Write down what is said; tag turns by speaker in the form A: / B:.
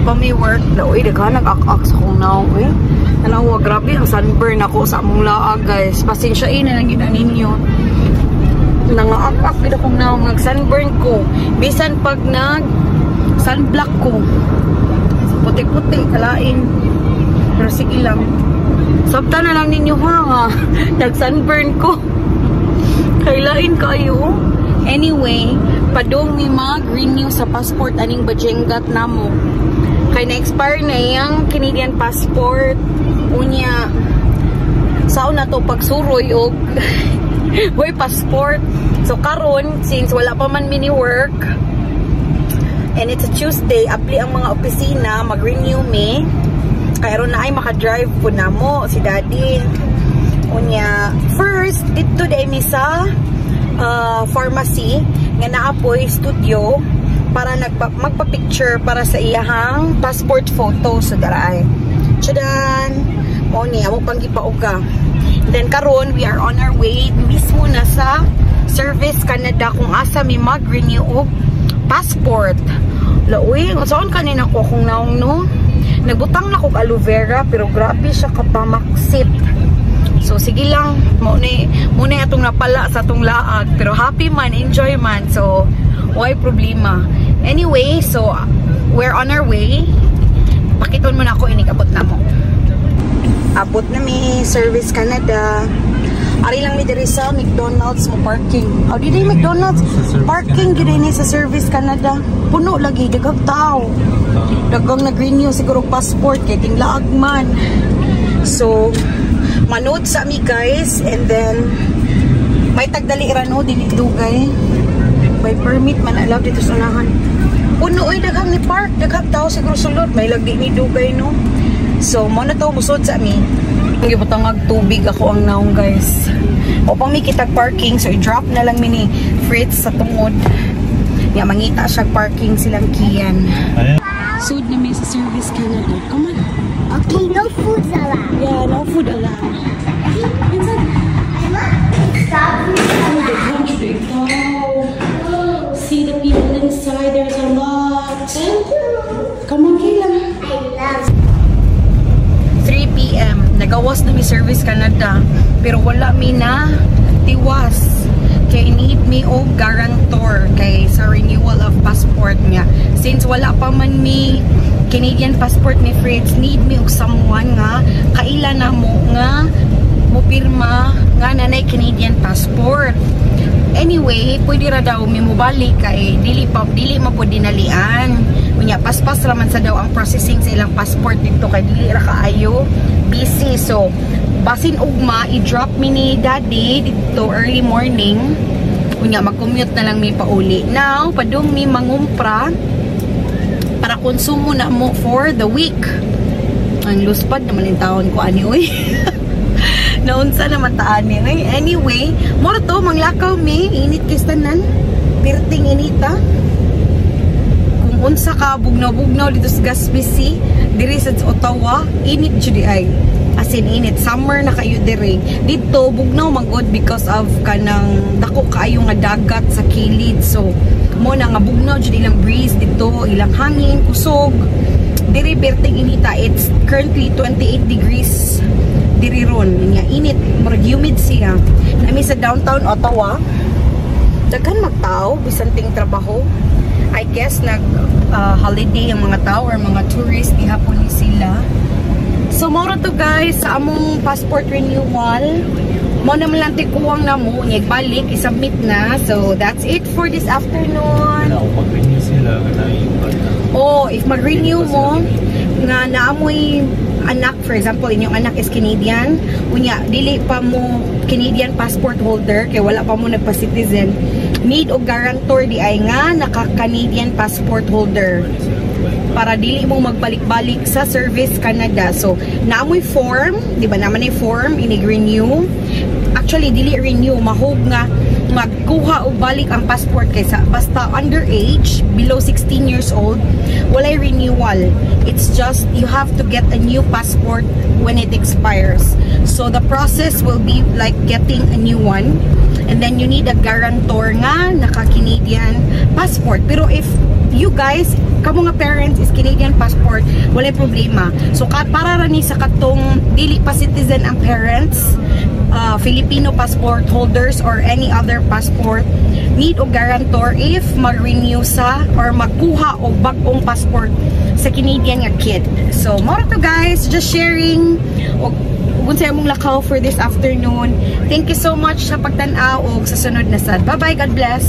A: pa may work. Uy, daghan nag-ak-ak sa kong naong eh. Tanawa, grabe ang sunburn ako sa among laag guys. Pasensyain na lang gina ninyo. Nanga-ak-ak gina kong naong nag-sunburn ko. Bisan pag nag-sunblock ko. Puti-puti, kalain. Pero sige lang. Sabta na lang ninyo ha. Nag-sunburn ko. Kailain kayo. Anyway, padong may mag-renew sa passport aning bajengat na mo. Kaya na-expire na yung Canadian passport. Unya, saan na to pagsuroy o boy passport. So karon, since wala pa man mini-work, and it's a Tuesday, apply ang mga opisina, mag-renew me. Kaya ron na ay makadrive po na mo, si daddy. Unya, first, dito dahil mi sa pharmacy nga naapoy studio para magpa-picture para sa iyahang passport photo sa daraay. Tsadan! Mo ni, amo pang gipauga. Then karon we are on our way mismo na sa Service Canada kung asa mi mag-renew og passport. Lauwi, saan kanina ko kung naong no? Nagbutang na kog aloe vera pero grabe siya kapamaksit. So sige lang, muna atong napala sa atong laag, pero happy man, enjoy man, so why problema. Anyway, so we're on our way. Pakiton mo na ako, inikabot na mo. Abot na mi Service Canada. Ari lang mi diri sa McDonald's mo parking. O di McDonald's parking gid ni sa Service Canada. Puno lagi daghang tao. Daghang nag-renew siguro passport kay ting laag man. So manood sa mi guys, and then may tagdali rano dili dugay. May permit man alaw dito sa unahan. Puno oy daghang ni park, daghang tao siguro sulod, may lagdi ni dugay no. So mo na to musod sa mi. Gibutangag tubig ako ang naong guys. O pang mi kitag parking, so i-drop na lang mini Fritz sa tungod. Ya mangita siya parking silang kiyan. Sud na mi sa Service Canada. Come on.
B: Okay, no food allowed.
A: Yeah, no food allowed. See the people inside, there's a lot. Come on, Kayla.
B: I love
A: 3 PM. Nagawas na mi Service Canada. Pero wala mi na tiwas. Kaya need me og guarantor kay sa renewal of passport niya. Since wala pa man mi Canadian passport ni Fritz, need me og someone nga kaila na mo nga mo pirma nga nanay Canadian passport. Anyway, pwede ra daw mi mobalik kay dili mo po dinalian. Unya paspas raman sa daw ang processing sa ilang passport dito kay dili ra kaayo busy. So basin ugma i-drop mi ni daddy dito early morning. Unya mag-commute na lang mi pauli. Now, padung mi mangumpra para konsumo na mo for the week. Ang luspad naman yung taon ko ani oy. Naunsa naman taan ni oy. Anyway, moro to manglakaw mi, init kistanan. Pirting inita. Kung unsa ka bugnaw-bugnaw dito sa Gaspisi, diri sa Ottawa, init jud ay. As in init, summer na kayo diri. Dito bugnaw magod because of kanang dako kaayo nga dagat sa kilid. So mo na nga bugnaw jud ilang breeze dito, ilang hangin, kusog. Diri berting inita, it's currently 28 degrees diri ron. Nya init, murag humid siya. Nami sa downtown Ottawa. Daghan magtao bisan ting trabaho. I guess nag holiday ang mga tao or mga tourist gihapon ni sila. So moro to guys sa among passport renewal. Mo naman lang tikuwang na mo, balik, isubmit na. So that's it for this afternoon.
C: Mag-renew sila.
A: Oh, if mag-renew mo nga naamoy anak, for example, inyong anak is Canadian, unya dili pa mo Canadian passport holder kay wala pa mo nagpa-citizen, need og guarantor di ay nga naka-Canadian passport holder para dili mo magbalik-balik sa Service Canada. So naamoy form, di ba naman ay form inig-renew. Actually dili renew, mahog nga magkuha o balik ang passport kaysa basta underage, below 16 years old, walay renewal. It's just you have to get a new passport when it expires. So the process will be like getting a new one, and then you need a guarantor nga naka-Canadian passport. Pero if you guys, kamo nga parents is Canadian passport, wala problema. So para ra ni sa katong dili pa citizen ang parents, Filipino passport holders or any other passport, need og guarantor if mag-renew sa or magkuha og bag-ong passport sa Canadian nga kid. So more to guys, just sharing og kung sa mong lakaw for this afternoon. Thank you so much sa pagtan-aw og sa sunod na sad. Bye bye, God bless.